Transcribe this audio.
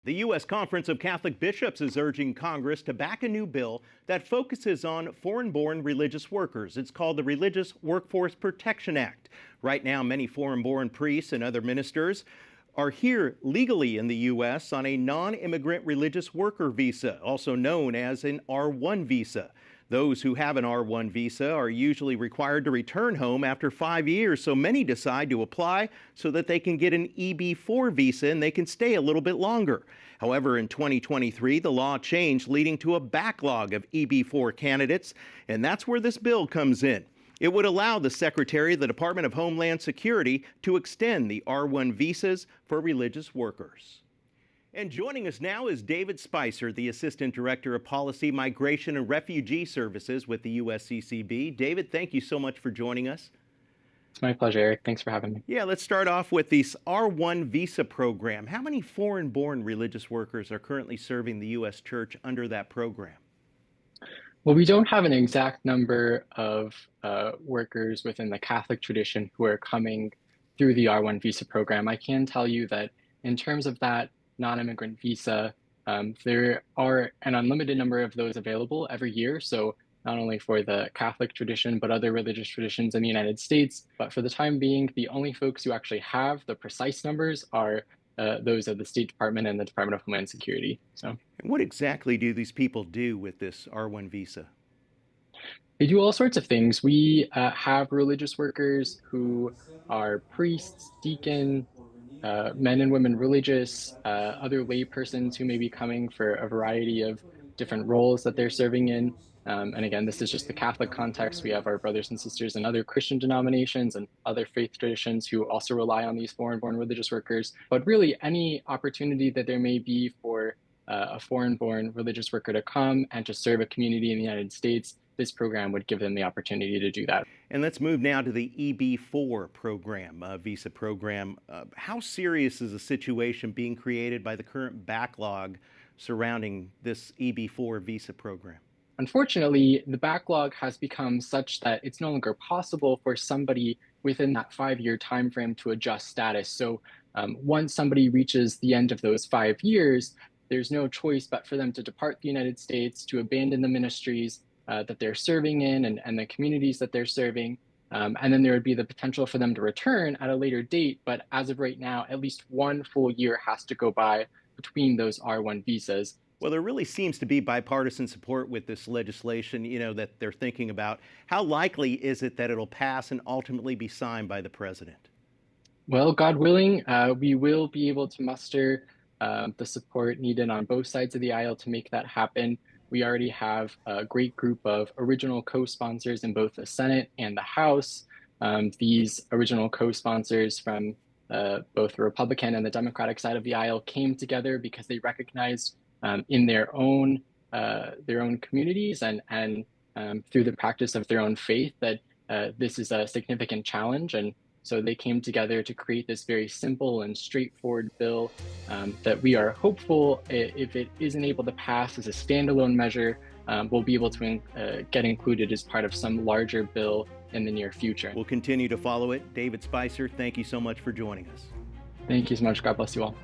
The U.S. Conference of Catholic Bishops is urging Congress to back a new bill that focuses on foreign-born religious workers. It's called the Religious Workforce Protection Act. Right now, many foreign-born priests and other ministers are here legally in the U.S. on a non-immigrant religious worker visa, also known as an R1 visa. Those who have an R1 visa are usually required to return home after 5 years, so many decide to apply so that they can get an EB4 visa and they can stay a little bit longer. However, in 2023, the law changed, leading to a backlog of EB4 candidates, and that's where this bill comes in. It would allow the Secretary of the Department of Homeland Security to extend the R1 visas for religious workers. And joining us now is David Spicer, the Assistant Director of Policy, Migration, and Refugee Services with the USCCB. David, thank you so much for joining us. It's my pleasure, Eric. Thanks for having me. Yeah, let's start off with this R1 visa program. How many foreign-born religious workers are currently serving the U.S. Church under that program? Well, we don't have an exact number of workers within the Catholic tradition who are coming through the R1 visa program. I can tell you that in terms of that non-immigrant visa, there are an unlimited number of those available every year. So not only for the Catholic tradition, but other religious traditions in the United States. But for the time being, the only folks who actually have the precise numbers are those of the State Department and the Department of Homeland Security. So, what exactly do these people do with this R1 visa? they do all sorts of things. We have religious workers who are priests, deacon, men and women religious, other lay persons who may be coming for a variety of different roles that they're serving in. And again, this is just the Catholic context. We have our brothers and sisters in other Christian denominations and other faith traditions who also rely on these foreign-born religious workers. But really, any opportunity that there may be for a foreign-born religious worker to come and to serve a community in the United States, this program would give them the opportunity to do that. And let's move now to the EB4 program, visa program. How serious is the situation being created by the current backlog surrounding this EB4 visa program? Unfortunately, the backlog has become such that it's no longer possible for somebody within that 5-year time frame to adjust status. So once somebody reaches the end of those 5 years, there's no choice but for them to depart the United States, to abandon the ministries that they're serving in and the communities that they're serving. And then there would be the potential for them to return at a later date. But as of right now, at least 1 full year has to go by between those R1 visas. Well, there really seems to be bipartisan support with this legislation, that they're thinking about. How likely is it that it'll pass and ultimately be signed by the president? Well, God willing, we will be able to muster the support needed on both sides of the aisle to make that happen. We already have a great group of original co-sponsors in both the Senate and the House. These original co-sponsors from both the Republican and the Democratic side of the aisle came together because they recognized in their own communities and through the practice of their own faith that this is a significant challenge. And so they came together to create this very simple and straightforward bill that we are hopeful, if it isn't able to pass as a standalone measure, we'll be able to get included as part of some larger bill in the near future. We'll continue to follow it. David Spicer, thank you so much for joining us. Thank you so much. God bless you all.